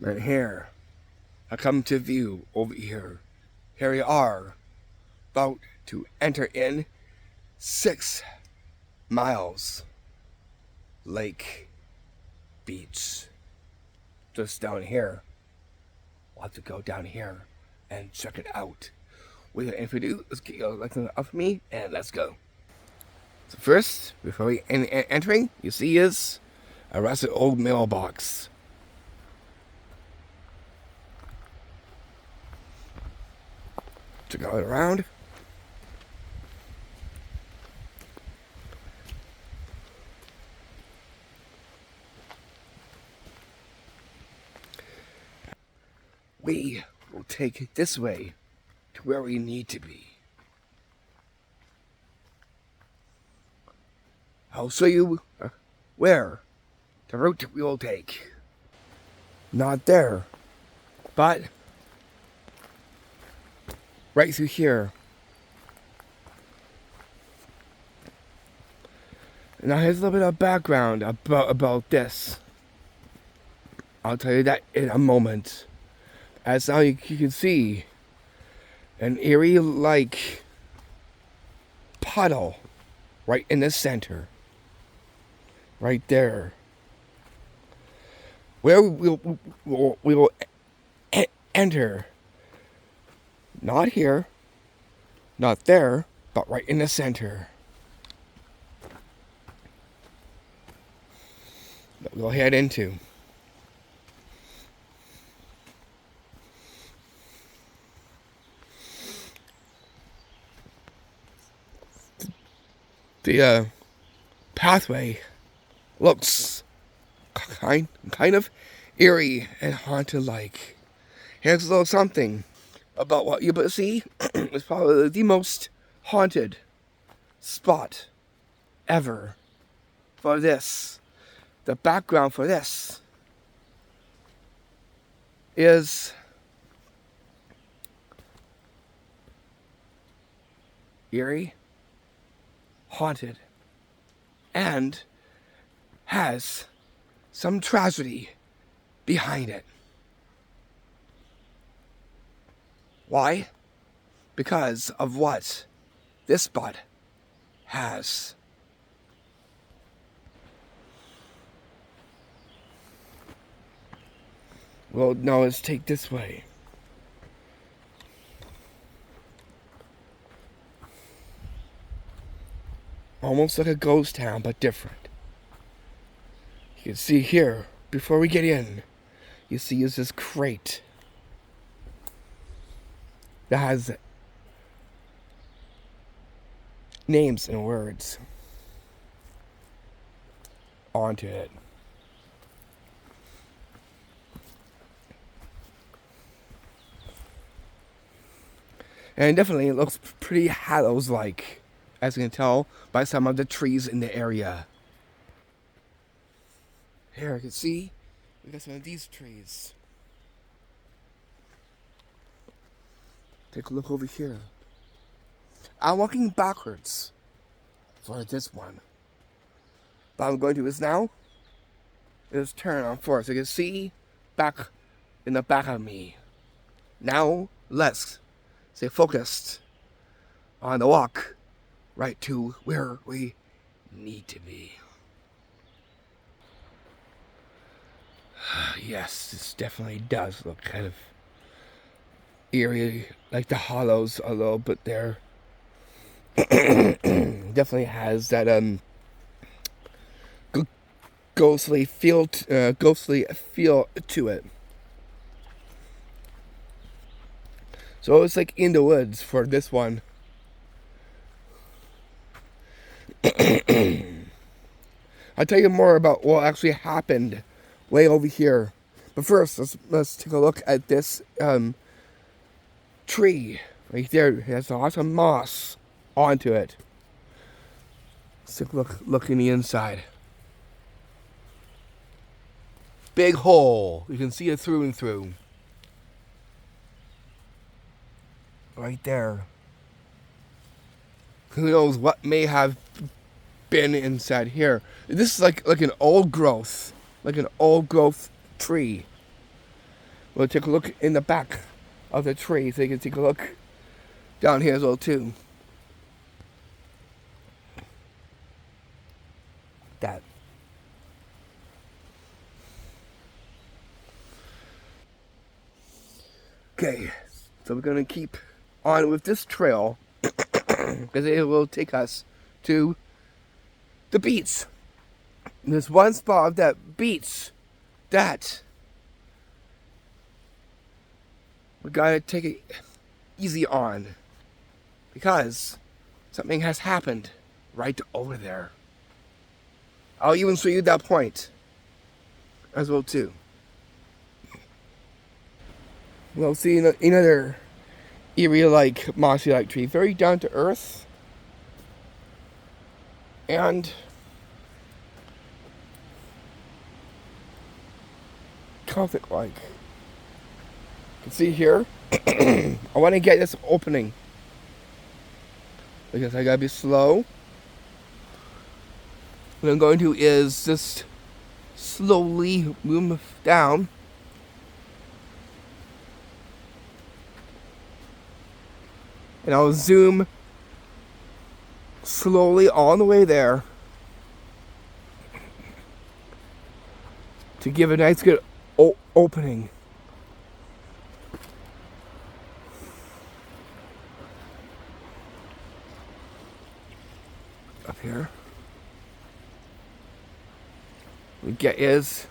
And here, I come to view over here. Here we are, about to enter in 6 miles lake beach. Just down here. We'll have to go down here and check it out. Without any further ado, let's get your lesson up for me and let's go. So first, before we entering, you see is a rusted old mailbox. Check out around. We will take it this way to where we need to be. I'll show you where the route we will take. Not there, but right through here. Now here's a little bit of background about this. I'll tell you that in a moment. As now you can see an eerie-like puddle right in the center. Right there. Where we will enter. Not here, not there, but right in the center. That we'll head into. The pathway looks kind of eerie and haunted-like. Here's a little something about what you but see. It's probably the most haunted spot ever for this. The background for this is eerie, haunted, and has some tragedy behind it. Why? Because of what this spot has. Well, now let's take this way. Almost like a ghost town, but different. You can see here, before we get in, you see is this crate that has names and words onto it. And definitely it looks pretty Hallows-like, as you can tell by some of the trees in the area. Here you can see we got some of these trees. Take a look over here. I'm walking backwards for this one. What I'm going to do is now is turn on forward. So you can see back in the back of me. Now let's stay focused on the walk right to where we need to be. Yes, this definitely does look kind of eerie, like the hollows a little bit there. Definitely has that ghostly feel to it. So it's like in the woods for this one. I'll tell you more about what actually happened way over here. But first, let's take a look at this tree right there. It has lots of moss onto it. Let's take a look in the inside. Big hole. You can see it through and through. Right there. Who knows what may have been inside here. This is like an old growth. Like an old growth tree. We'll take a look in the back of the tree so you can take a look down here as well too. That. Okay, so we're gonna keep on with this trail because it will take us to the beach. And there's one spot of that beach that we gotta take it easy on because something has happened right over there. I'll even show you that point as well too. We'll see another Eerie-like, mossy-like tree, very down to earth, and Celtic-like. You can see here. I want to get this opening because I gotta be slow. What I'm going to is just slowly move down. And I'll zoom slowly all the way there to give a nice good opening. Up here. What we get is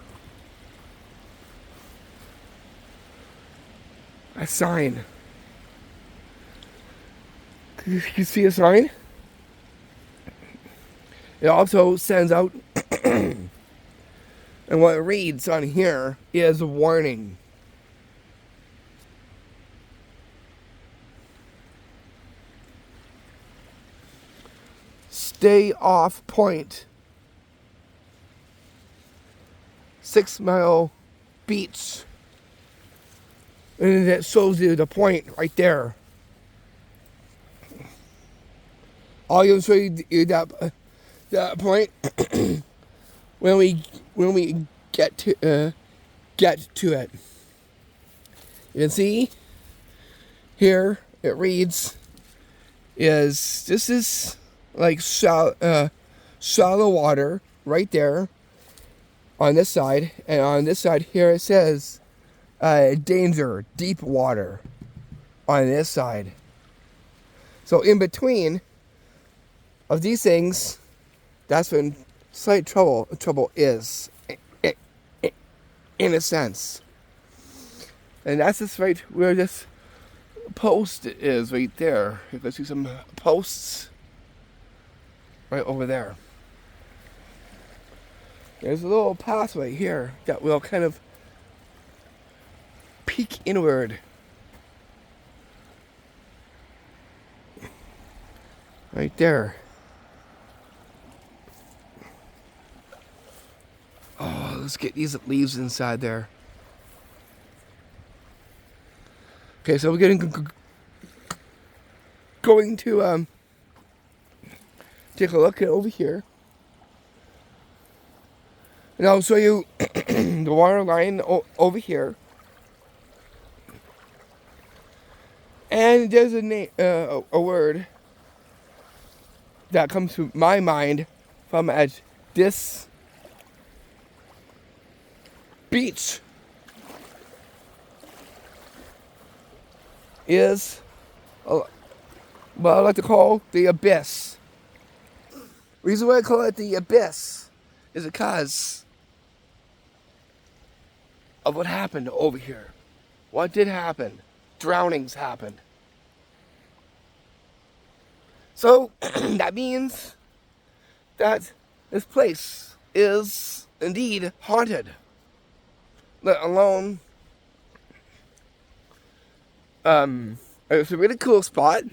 a sign. You see a sign? It also sends out, and what it reads on here is a warning. Stay off point. 6 Mile Beach. And it shows you the point right there. I'll even show you that point when we get to it. You can see here it reads this is like shallow water right there on this side, and on this side here it says danger, deep water on this side. So in between of these things, that's when slight trouble is, in a sense. And that's just right where this post is, right there. You can see some posts right over there. There's a little pathway here that will kind of peek inward. Right there. Oh, let's get these leaves inside there. Okay, so we're going to take a look at over here, and I'll show you the water line over here. And there's a word that comes to my mind from at this beach is what I like to call the abyss. The reason why I call it the abyss is because of what happened over here. What did happen? Drownings happened. So that means that this place is indeed haunted. Let alone, it's a really cool spot.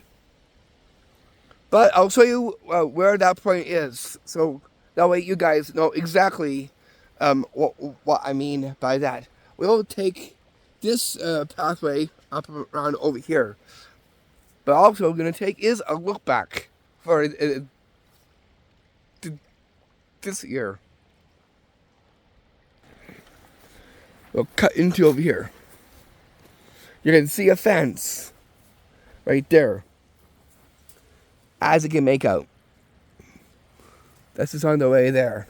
But I'll show you where that point is, so that way you guys know exactly what I mean by that. We'll take this pathway up around over here, but also we're going to take is a look back for this year. We'll cut into over here. You can see a fence right there, as you can make out. That's just on the way there.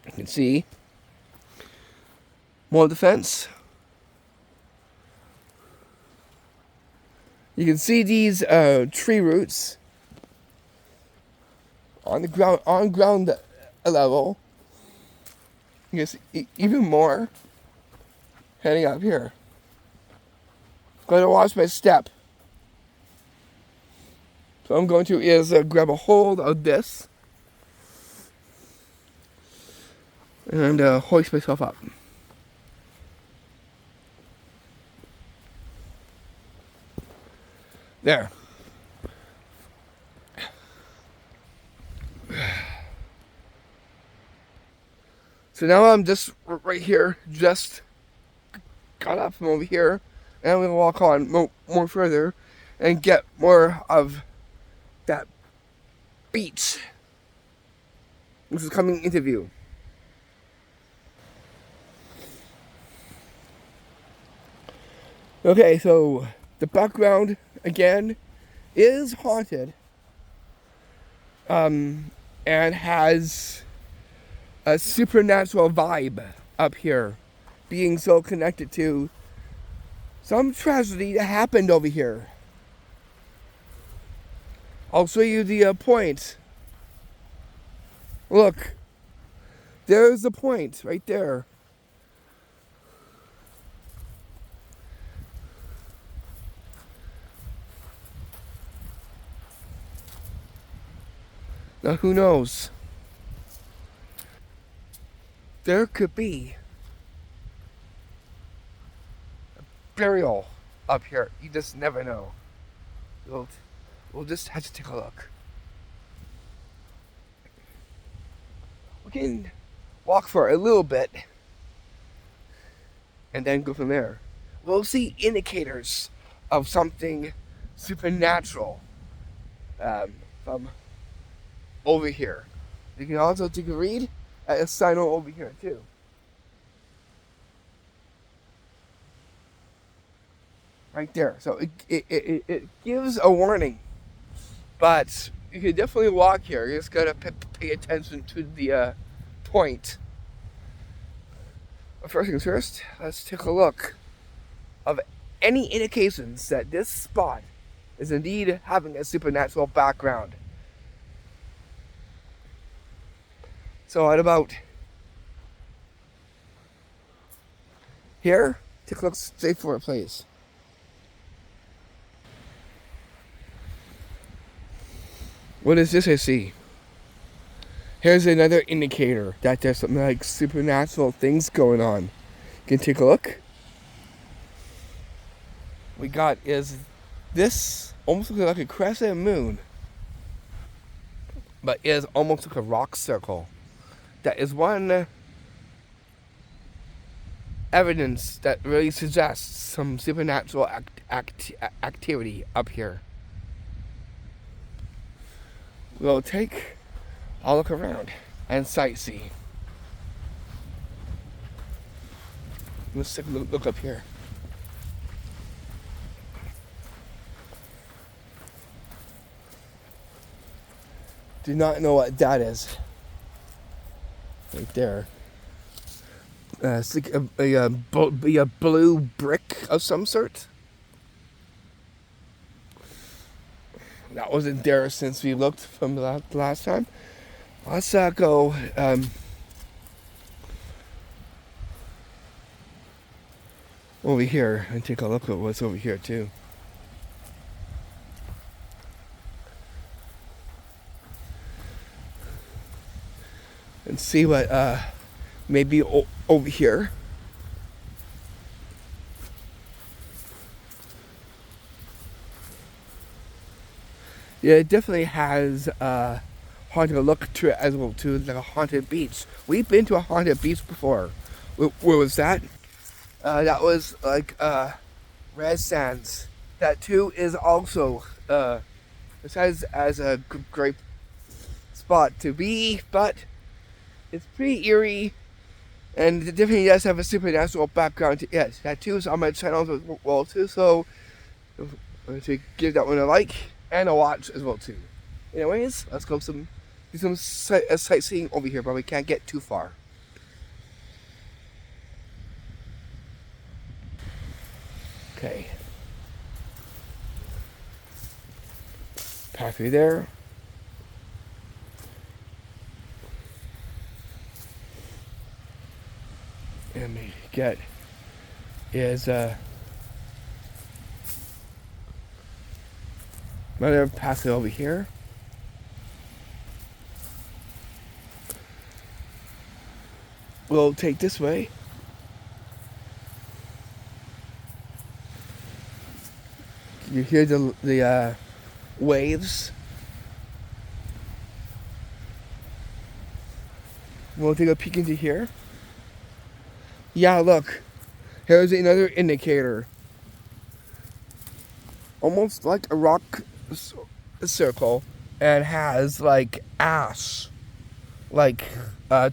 You can see more of the fence. You can see these tree roots on the ground level. You can see even more heading up here. Going to watch my step. So I'm going to grab a hold of this and hoist myself up. There. So now I'm just right here, just got up from over here, and I'm going to walk on more further and get more of that beach. This is coming into view. Okay, so the background again is haunted, and has a supernatural vibe up here, being so connected to some tragedy that happened over here. I'll show you the point. Look, there's the point right there. Now who knows? There could be a burial up here. You just never know. We'll just have to take a look. We can walk for a little bit and then go from there. We'll see indicators of something supernatural from over here. You can also take a read at a sign over here too. Right there. So it gives a warning. But you can definitely walk here. You just gotta pay attention to the point. But first things first, let's take a look of any indications that this spot is indeed having a supernatural background. So at about here, take a look straight for it, please. What is this I see? Here's another indicator that there's something like supernatural things going on. You can take a look. We got is this almost looks like a crescent moon, but is almost like a rock circle. That is one evidence that really suggests some supernatural activity up here. We'll take a look around and sightsee. Let's take a look up here. Do not know what that is. Right there. It's like a blue brick of some sort. That wasn't there since we looked from the last time. Let's go over here and take a look at what's over here too. And see what maybe over here. Yeah, it definitely has a haunted look to it as well, to like a haunted beach. We've been to a haunted beach before. Where was that? That was like Red Sands. That too is also besides as a great spot to be, but it's pretty eerie And it definitely does have a supernatural background to it. Tattoos on my channel as well too, so to give that one a like and a watch as well too. Anyways, let's go do some sightseeing over here, but we can't get too far. Okay. Pathway there. And we get is another pathway over here. We'll take this way. You hear the waves. We'll take a peek into here. Yeah, look. Here's another indicator. Almost like a rock circle. And has like ash. Like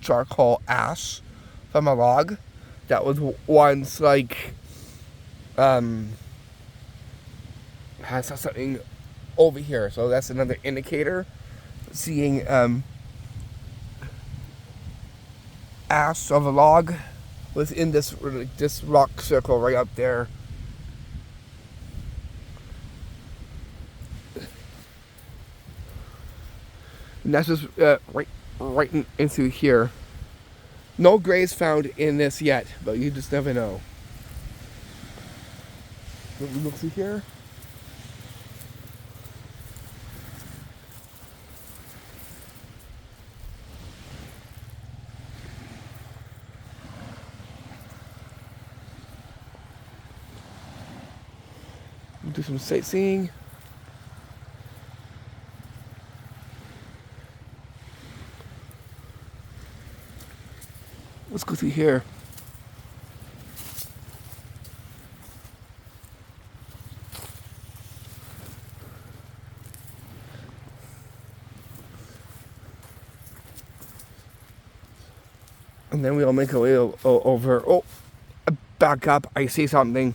charcoal ash from a log that was once like has something over here. So that's another indicator. Seeing ash of a log within this rock circle right up there. And that's just right into here. No graves found in this yet, but you just never know. Look through here. Do some sightseeing. Let's go through here. And then we'll make our way over. Oh, back up. I see something.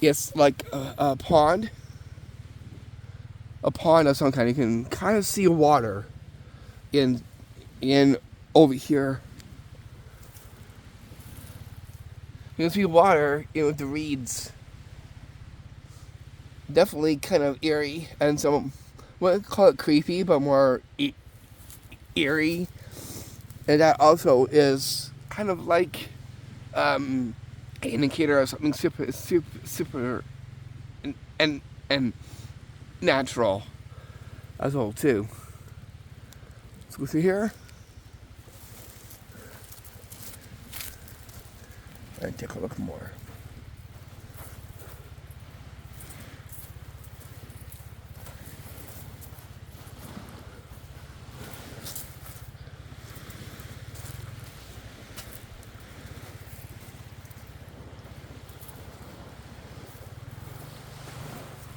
It's like a pond. A pond of some kind. You can kind of see water in over here. You can see water with the reeds. Definitely kind of eerie, and some wouldn't call it creepy, but more eerie. And that also is kind of like an indicator of something super and natural as well too. Let's go through here and take a look more.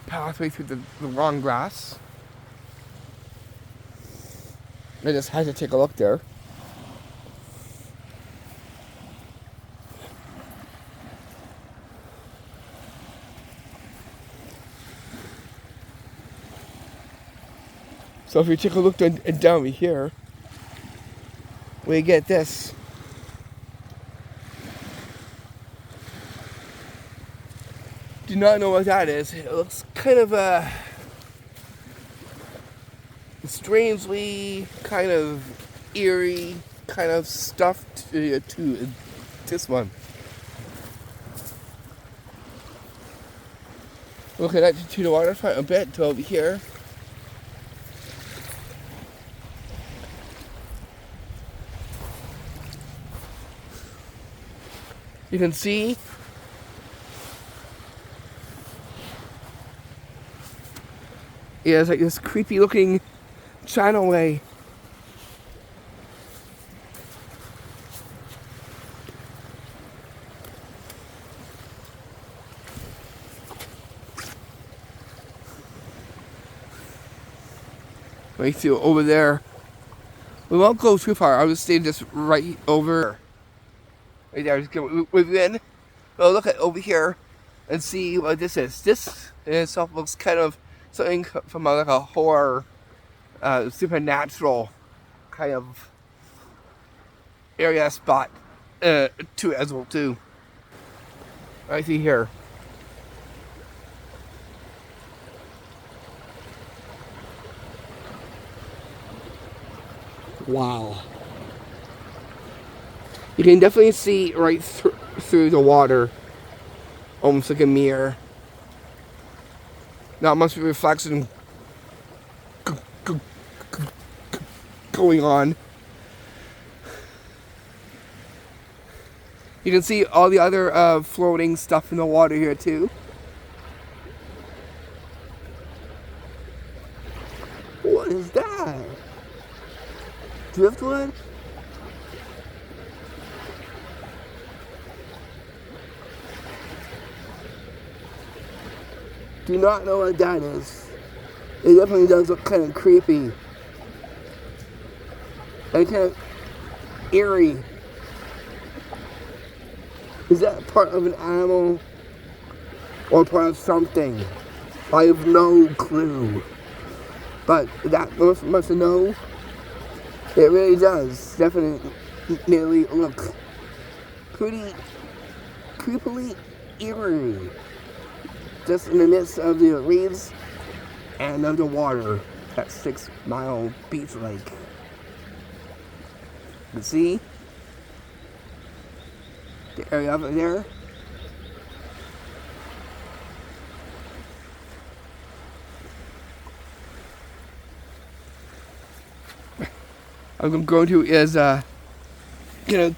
Pathway through the long grass. I just had to take a look there. So if you take a look down here, we get this. Do not know what that is. It looks kind of strangely, kind of eerie, kind of stuffed to this one. We'll connect to the waterfront a bit to over here. You can see it's like this creepy looking channelway. Right through over there. We won't go too far. I'll just stay just right over. Right there. Just go within. We'll look at over here and see what this is. This in itself looks kind of something from like a horror, supernatural kind of area spot to as well too. I see here. Wow. You can definitely see right through the water, almost like a mirror. Not much reflection going on. You can see all the other floating stuff in the water here too. What is that? Driftwood? Do not know what that is. It definitely does look kind of creepy. And kind of eerie. Is that part of an animal or part of something? I have no clue. But that must know. It really does. Definitely look pretty creepily eerie. Just in the midst of the reeds and of the water at 6 Mile Beach Lake. You see the area over there? I'm going to is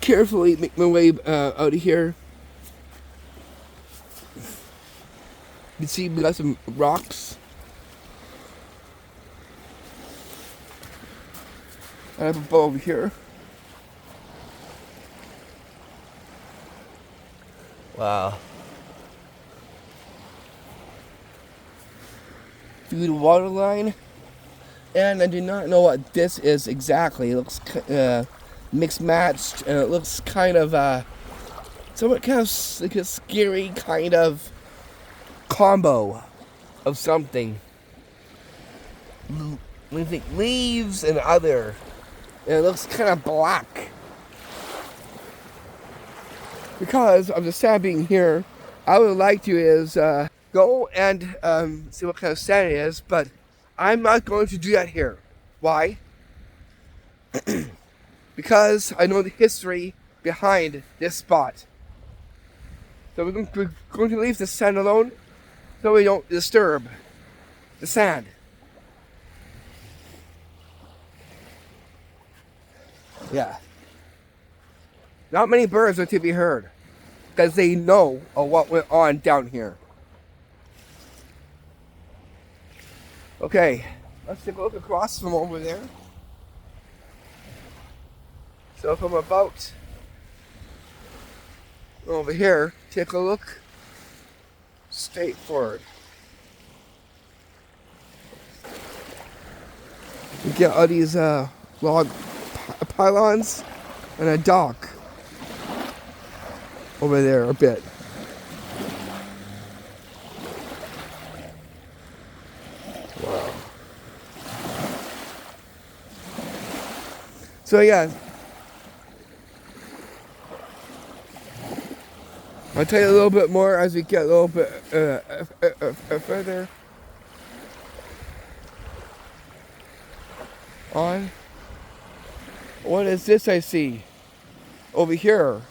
carefully make my way out of here. You can see we got some rocks. I have a bow over here. Wow. Through the water line. And I do not know what this is exactly. It looks mixed matched, and it looks kind of somewhat kind of like a scary kind of combo of something. I think leaves and other. And it looks kind of black. Because of the sand being here, I would like to is go and see what kind of sand it is, but I'm not going to do that here. Why? Because I know the history behind this spot. So we're going to leave the sand alone so we don't disturb the sand. Yeah. Not many birds are to be heard because they know of what went on down here. Okay, let's take a look across from over there. So from about over here, take a look straight forward. You get all these log pylons and a dock over there a bit. Wow. So yeah, I'll tell you a little bit more as we get a little bit further on. What is this I see over here?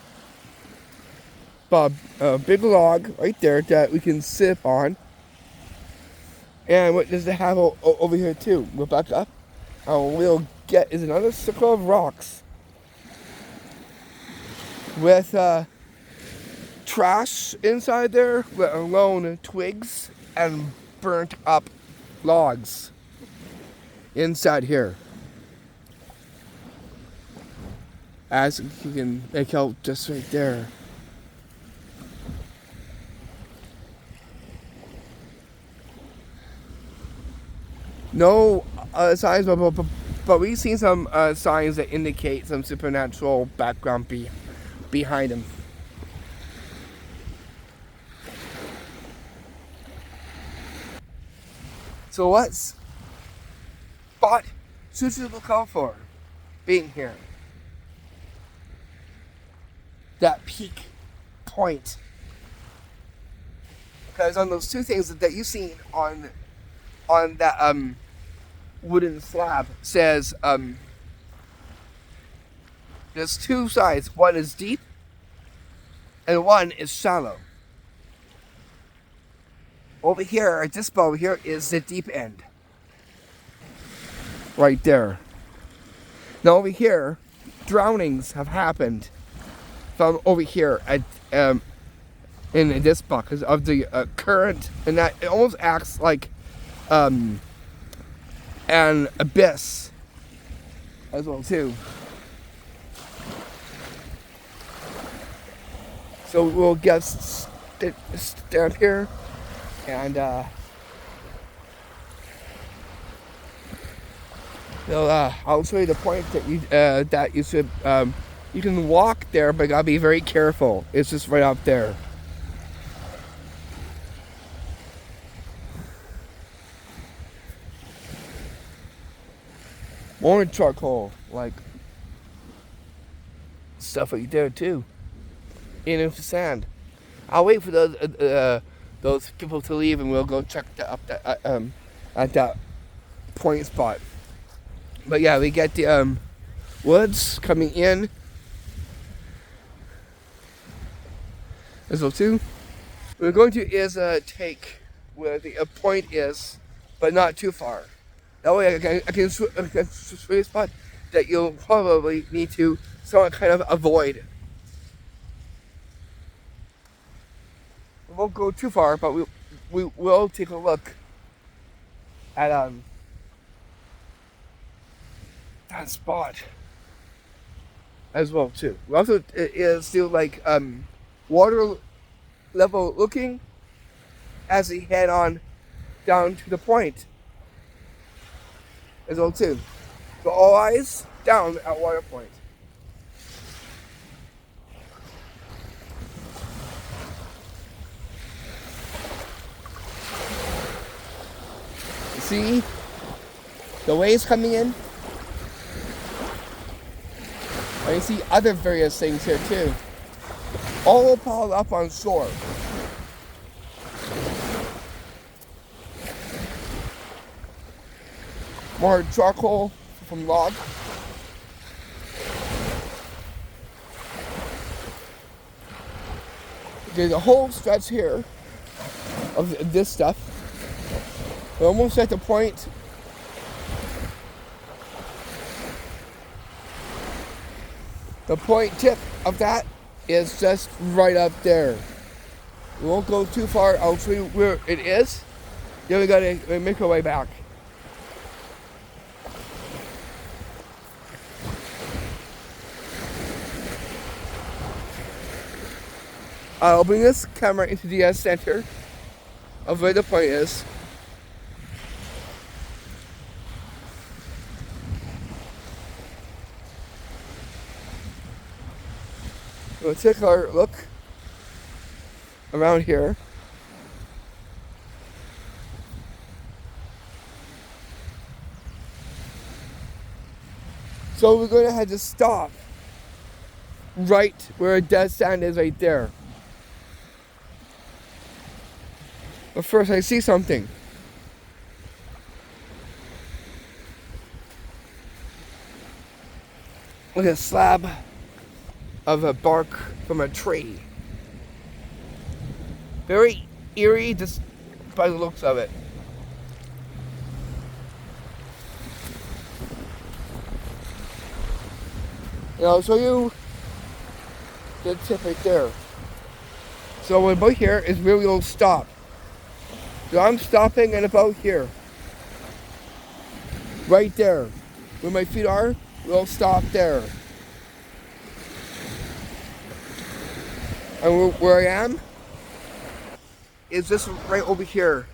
A big log right there that we can sit on. And what does it have over here too? We'll back up. We'll get is another circle of rocks with trash inside there, let alone twigs and burnt up logs inside here. As you can make out just right there. No signs of but we've seen some signs that indicate some supernatural background behind him. So what's Spot should you look out for being here? That peak point. Because on those two things that you've seen on that wooden slab says there's two sides. One is deep and one is shallow. Over here, at this spot over here is the deep end. Right there. Now over here, drownings have happened from over here at in this spot because of the current, and that it almost acts like an abyss as well too. So we'll get stand here and I'll show you the point that you should you can walk there, but gotta be very careful. It's just right up there. More charcoal, like stuff right there too. In the sand. I'll wait for those people to leave, and we'll go check at that point spot. But yeah, we get the woods coming in as well too. What we're going to is take where the point is, but not too far. That way I can show you a spot that you'll probably need to somewhat kind of avoid. We won't go too far, but we will take a look at that spot as well too. We also is still like water level looking as we head on down to the point as well too. So all eyes down at water point. You see the waves coming in? And you see other various things here too. All piled up on shore. More charcoal from log. There's a whole stretch here of this stuff. We're almost at the point. The point tip of that is just right up there. We won't go too far. I'll show you where it is. Then we gotta make our way back. I'll bring this camera into the center of where the point is. We'll take our look around here. So we're going to have to stop right where a dead sand is right there. But first I see something. Look at a slab of a bark from a tree. Very eerie just by the looks of it. And I'll show you the tip right there. So about here is where we'll stop. So I'm stopping at about here. Right there. Where my feet are, we'll stop there. And where I am is this right over here.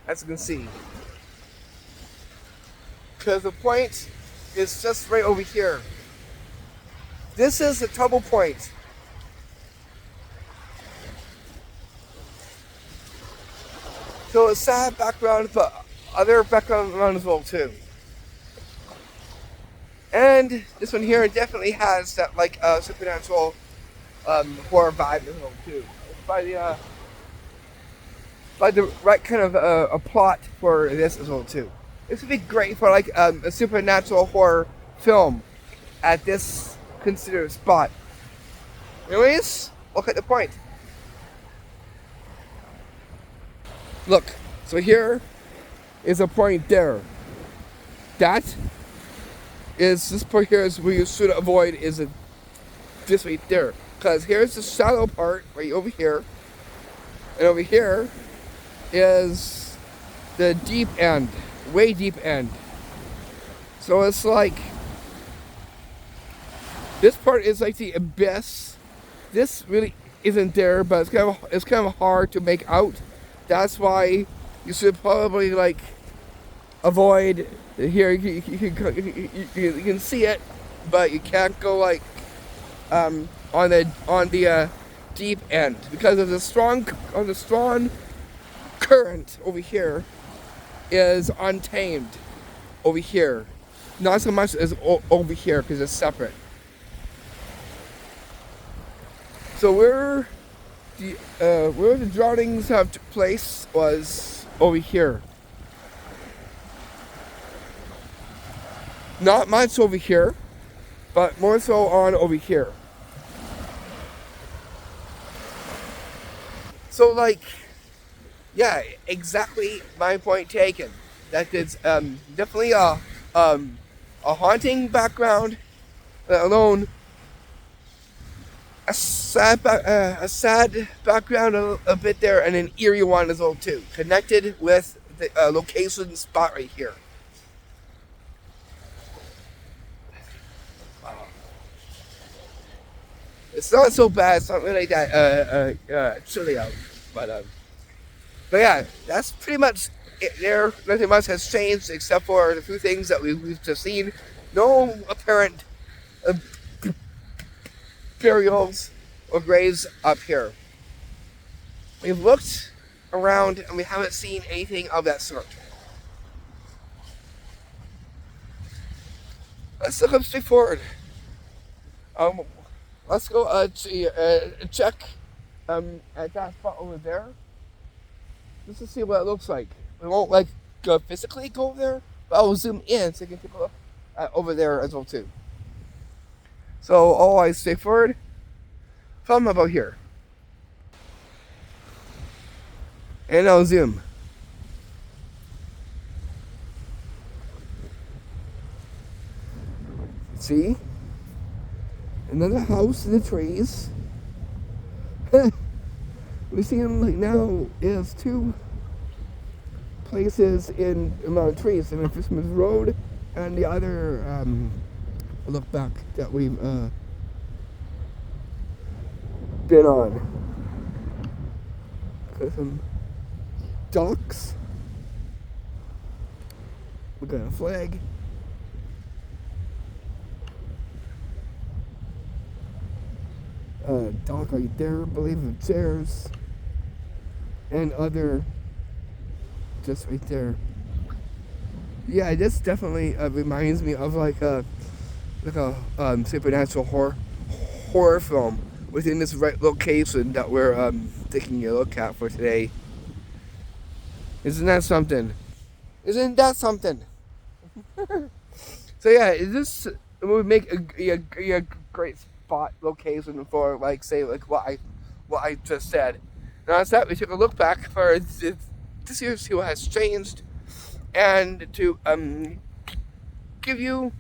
As you can see. because the point is just right over here. This is the trouble point. So a sad background, but other background around as well too. And this one here definitely has that like supernatural horror vibe as well too. By the right kind of a plot for this as well too. This would be great for like a supernatural horror film at this considered spot. Anyways, look at the point. Look, so here is a point there. That is, this point here is where you should avoid is this right there. Because here's the shallow part right over here. And over here is the deep end, way deep end. So it's like, this part is like the abyss. This really isn't there, but it's kind of hard to make out. That's why you should probably like avoid here. You can see it, but you can't go like on the deep end because of the strong current over here is untamed over here. Not so much as over here because it's separate. So where the drownings have took place was over here. Not much over here, but more so on over here. So like, yeah, exactly my point taken. That it's definitely a haunting background, let alone a sad background a bit there, and an eerie one as well too, connected with the location spot right here. It's not so bad. It's not really that chilly out, but yeah, that's pretty much it there. Nothing much has changed except for the few things that we've just seen. No apparent burials or graves up here. We've looked around and we haven't seen anything of that sort. Let's look up straight forward. Let's go check at that spot over there, just to see what it looks like. We won't like go physically go over there, but I'll zoom in so you can take a look over there as well too. So always stay forward from about here, and I'll zoom. See? Another house in the trees. We see them like now is two places in among trees, and Christmas Road, and the other look back that we've been on. Got some docks. We got a flag. Dock right there, I believe, of chairs and other just right there. Yeah, this definitely reminds me of like a supernatural horror film within this right location that we're taking a look at for today. Isn't that something? Isn't that something? So yeah, this would make a great spot location for like say like what I just said. Now as that, we took a look back for this year, see what has changed, and to give you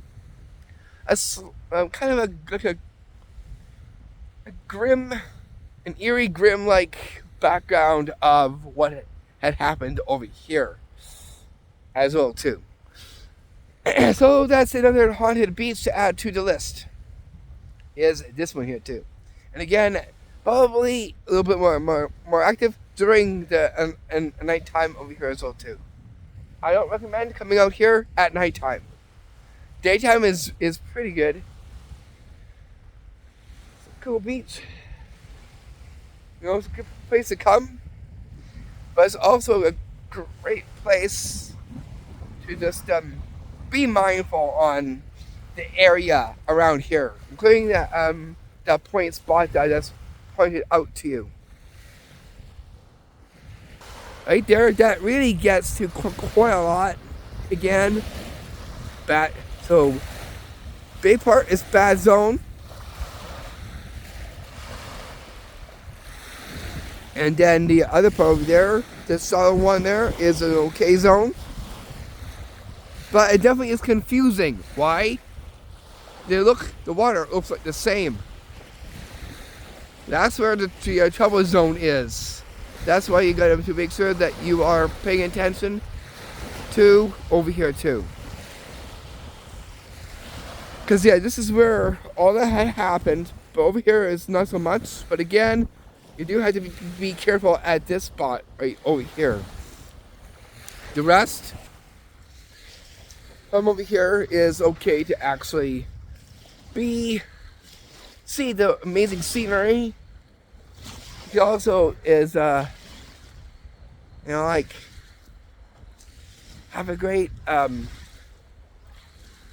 a kind of a grim, an eerie grim like background of what had happened over here as well too. So that's another haunted beach to add to the list. Is this one here too, and again, probably a little bit more active during the nighttime over here as well too. I don't recommend coming out here at nighttime. Daytime is pretty good. It's a cool beach. You know, it's a good place to come. But it's also a great place to just be mindful on the area around here, including that point spot that I just pointed out to you. Right there, that really gets to quite a lot. Again, so Bay part is bad zone. And then the other part over there, the solid one there, is an okay zone. But it definitely is confusing. Why? The water looks like the same. That's where the trouble zone is. That's why you gotta to make sure that you are paying attention to over here too. Cause yeah, this is where all that had happened, but over here is not so much. But again, you do have to be careful at this spot right over here. The rest from over here is okay to actually see the amazing scenery. It also is like have a great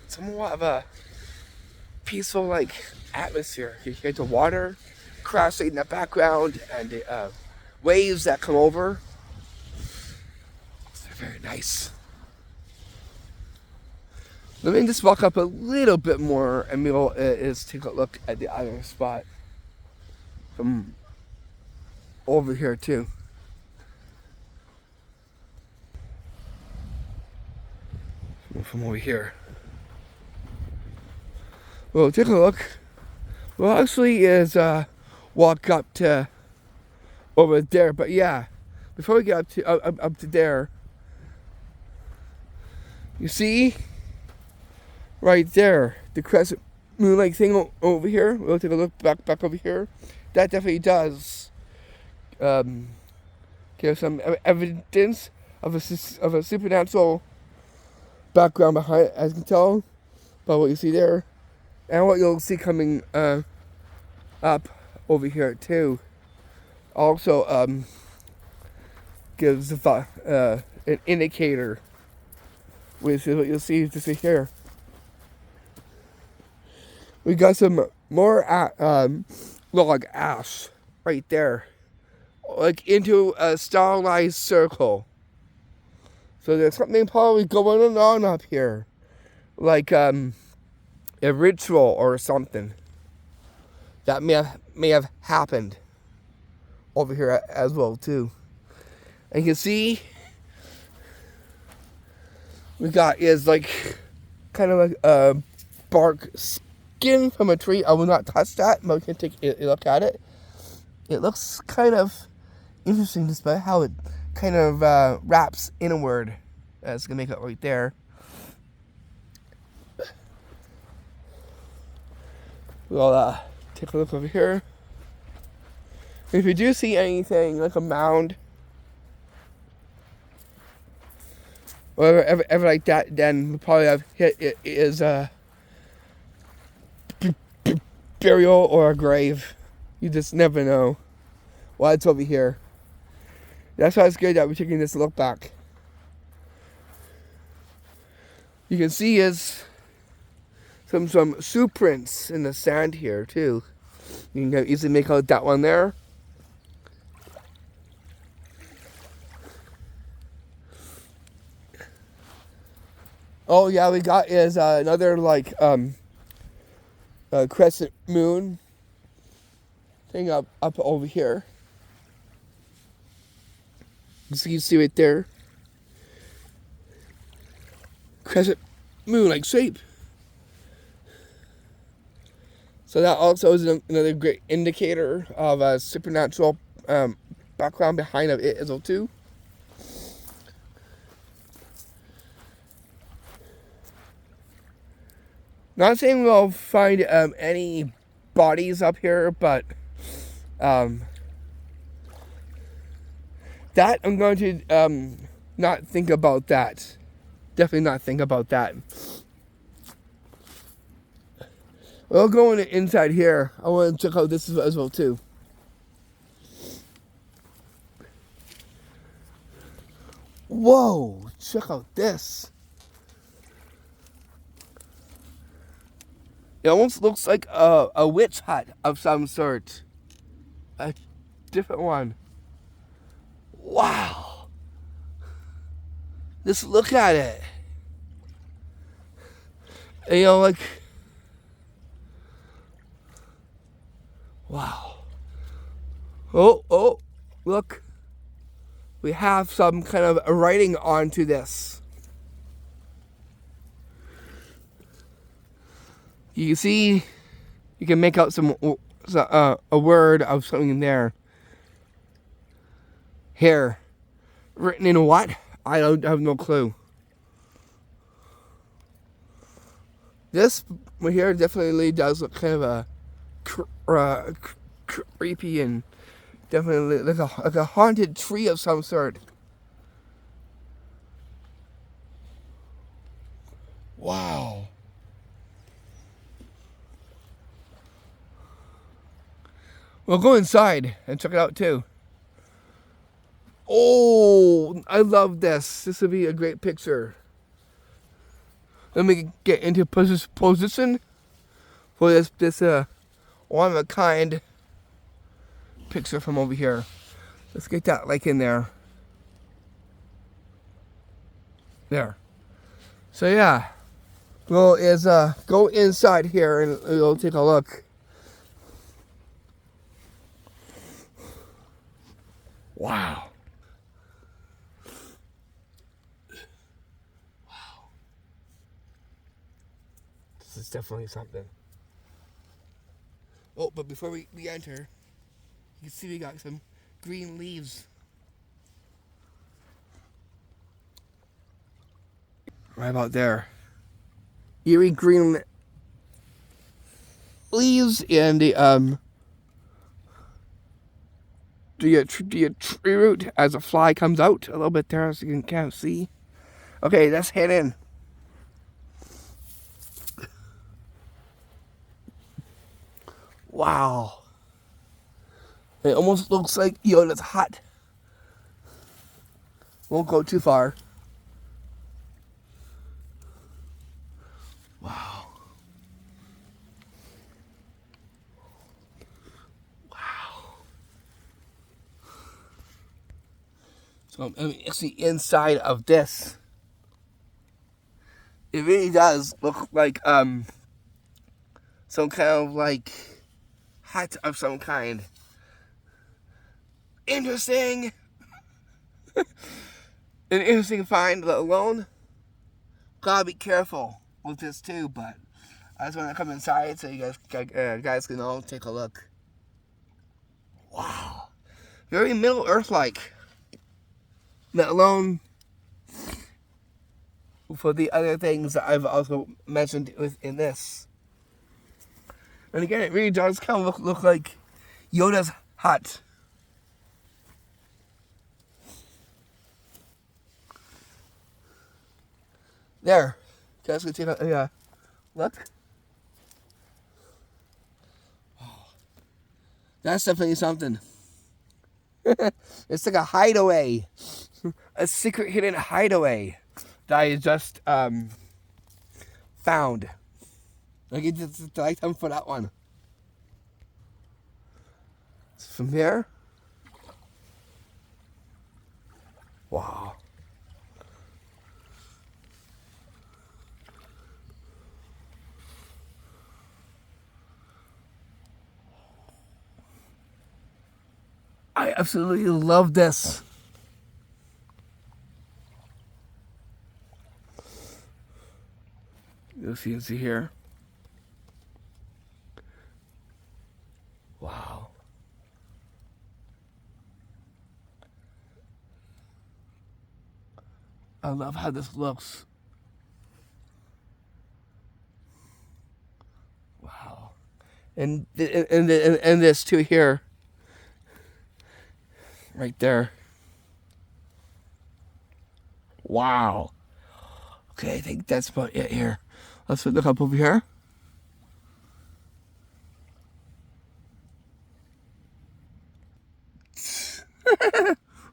somewhat of a peaceful like atmosphere. You hear the water crashing in the background and the waves that come over. It's very nice. Let me just walk up a little bit more and we'll take a look at the other spot from over here too. From over here. Well, take a look. Well, actually is walk up to over there, but yeah, before we get up to there, you see right there the crescent moon like thing over here. We'll take a look back over here. That definitely does give some evidence of a supernatural background behind it, as you can tell by what you see there, and what you'll see coming up over here too. Also gives an indicator, which is what you'll see just here. We got some more log ash right there, like into a stylized circle. So there's something probably going on up here, like a ritual or something that may have happened over here as well too. And you can see we got is like kind of like a bark skin from a tree. I will not touch that, but we can take a look at it. It looks kind of interesting despite how it kind of wraps inward. That's gonna make it right there. We'll take a look over here. If you do see anything like a mound or ever like that, then we probably have hit it is a burial or a grave. You just never know what's over here. That's why it's good that we're taking this look back. You can see is some shoe prints in the sand here too. You can easily make out that one there. Oh yeah, we got is another like crescent moon thing up over here. So you see right there, crescent moon like shape. So that also is another great indicator of a supernatural background behind it as well too. Not saying we'll find any bodies up here, but that I'm going to not think about that. Definitely not think about that. We'll go inside here. I want to check out this as well too. Whoa! Check out this. It almost looks like a witch hut of some sort. A different one. Wow! Just look at it. And, you know, like, wow. Oh, look. We have some kind of writing onto this. You can see, you can make out a word of something there. Here. Written in what? I have no clue. This right here definitely does look kind of a creepy and definitely like a haunted tree of some sort. Wow. We'll go inside and check it out too. Oh, I love this. This would be a great picture. Let me get into position for this one of a kind picture from over here. Let's get that like in there. There. So yeah, we'll go inside here and we'll take a look. Wow. Wow. This is definitely something. Oh, but before we enter, you can see we got some green leaves. Right about there. Eerie green leaves and the tree root as a fly comes out a little bit there, so you can kind of see. Okay, let's head in. Wow. It almost looks like Yoda's hut. Won't go too far. Wow. Wow. So I mean, it's the inside of this. It really does look like some kind of like hut of some kind. Interesting. An interesting find, let alone. Gotta be careful with this too, but I just want to come inside so you guys can all take a look. Wow. Very Middle Earth-like. Let alone for the other things that I've also mentioned within this. And again, it really does kind of look like Yoda's hut. There. You guys can take a look. Oh, that's definitely something. It's like a hideaway. A secret hidden hideaway that I just found. Like it's just like time for that one. So from here. Wow. I absolutely love this. You'll see here. Wow. I love how this looks. Wow. And this too here. Right there. Wow. Okay, I think that's about it here. Let's look up over here.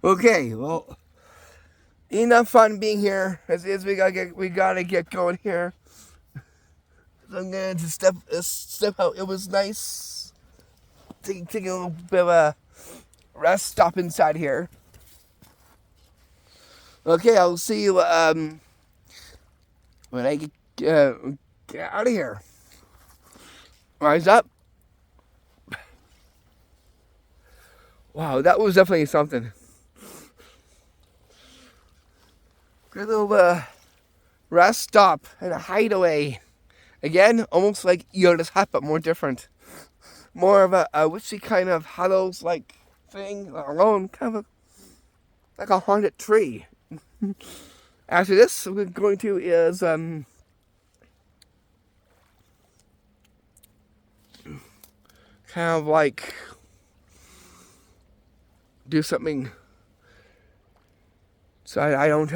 Okay, well, enough fun being here. As is, we gotta get going here. So I'm gonna just step out. It was nice taking a little bit of a rest stop inside here. Okay, I'll see you when I get out of here. Rise up. Wow, that was definitely something. Good little rest stop and a hideaway. Again, almost like Yoda's hut, but more different. More of a witchy kind of hollows like thing, alone, kind of like a haunted tree. After this, what we're going to is kind of like do something so I don't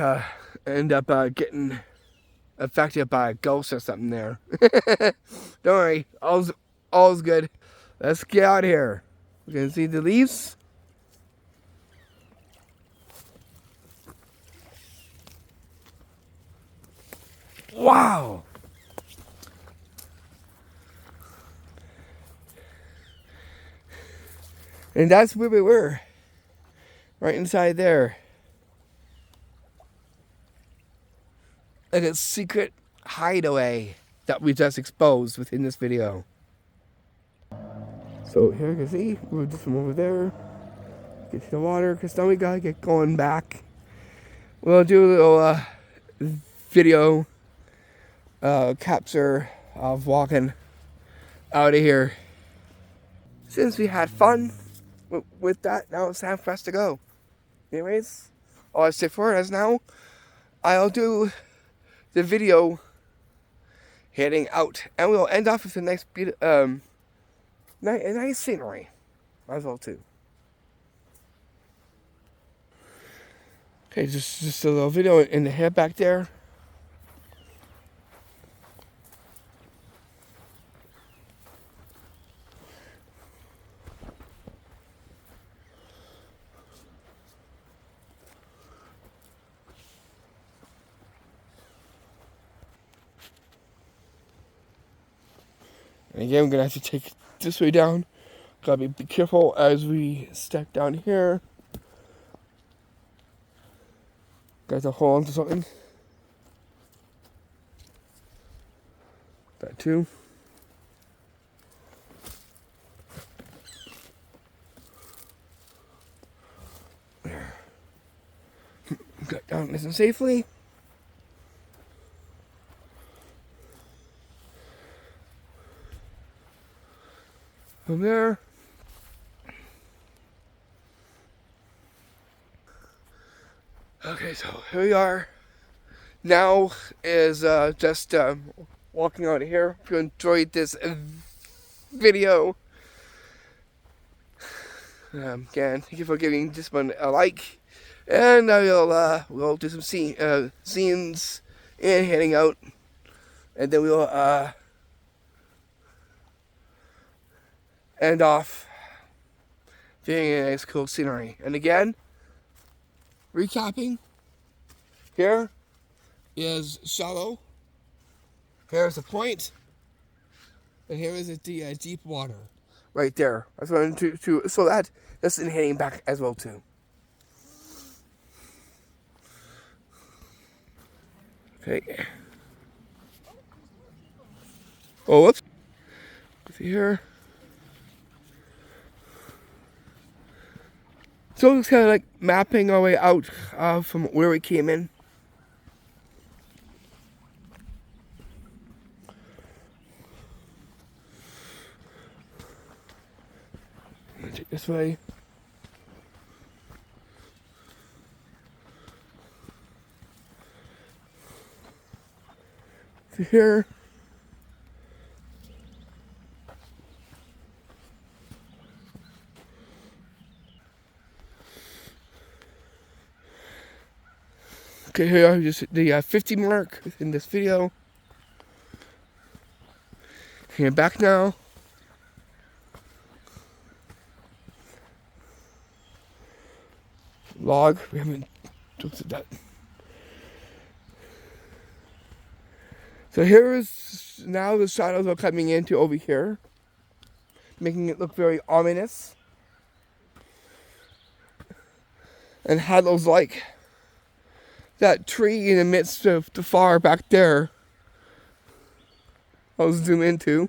end up getting affected by a ghost or something there. Don't worry, all's good. Let's get out of here. We can see the leaves. Wow. And that's where we were. Right inside there. Like a secret hideaway that we just exposed within this video. So here you can see, we're just from over there. Get to the water, because now we gotta get going back. We'll do a little video capture of walking out of here. Since we had fun with that, now it's time for us to go. Anyways, all I say for it is now, I'll do the video heading out, and we'll end off with the next nice scenery as well too. Okay, just a little video in the head back there. And again, I'm gonna have to take this way down. Gotta be careful as we step down here. Got to hold on to something. That too. There. Got down nice and safely. From there. Okay, so here we are. Now is just walking out of here. If you enjoyed this video, again, thank you for giving this one a like, and we'll do some scenes and heading out, and then we'll end off doing a nice cool scenery. And again, recapping, here is shallow, here is the point, and here is the deep water right there. I just wanted to so that's in heading back as well too. Okay. Oh, whoops. See here. So it's kind of like mapping our way out from where we came in. Take this way. To here. Okay, here are just the 50 mark in this video. Here back now. log. We haven't looked at that. So here is now the shadows are coming into over here, making it look very ominous. And shadows like that tree in the midst of the far back there. I'll zoom into.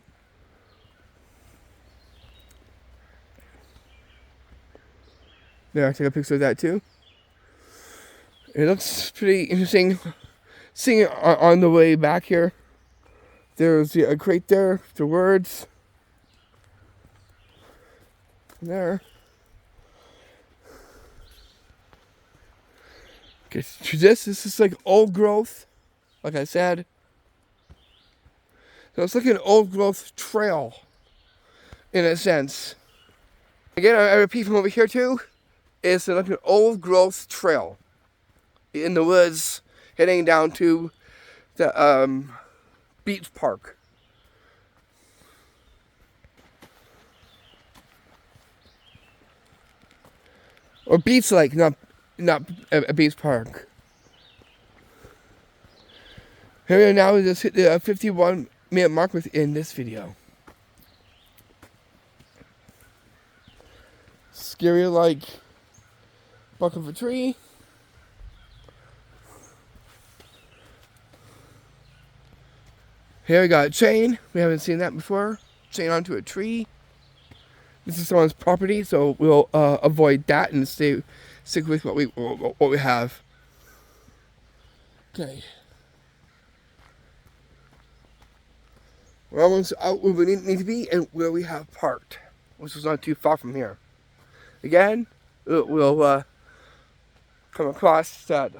There, I take a picture of that too. It looks pretty interesting. Seeing it on the way back here. There's a crate there, the words. There. Okay, this is like old growth, like I said. So it's like an old growth trail, in a sense. Again, I repeat from over here too. It's like an old growth trail in the woods, heading down to the beach park. Or BeachLake, not a beach park. Here we are now. We just hit the 51-minute mark within this video. Scary like buck of a tree. Here we got a chain. We haven't seen that before. Chain onto a tree. This is someone's property, so we'll avoid that and stick with what we have. Okay. We're almost out where we need to be and where we have parked, which is not too far from here. Again, we'll come across that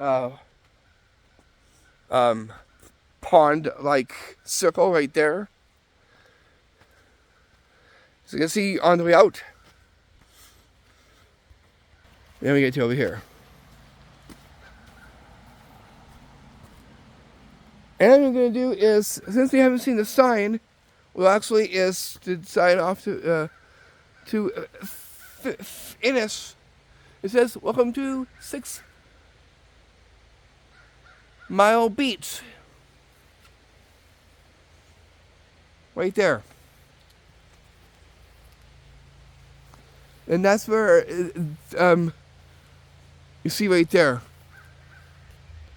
pond-like circle right there. So you can see on the way out. Then we get to over here. And what I'm going to do is, since we haven't seen the sign, well, actually is to sign off to Innis. It says, "Welcome to 6 Mile Beach." Right there. And that's where, you see right there.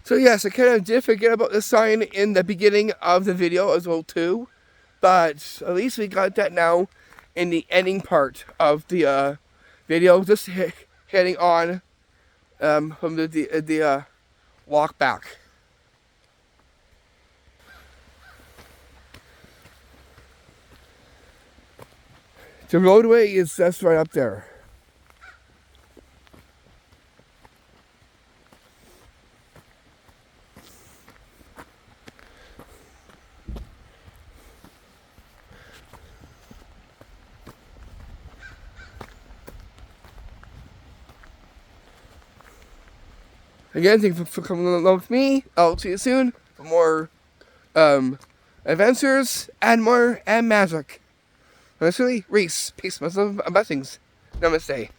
So yes, I kind of did forget about the sign in the beginning of the video as well too. But at least we got that now in the ending part of the video. Just heading on from the walk back. The roadway is just right up there. Again, thank you for coming along with me. I'll see you soon for more adventures and more magic. Honestly, Reese, peace, blessings, namaste.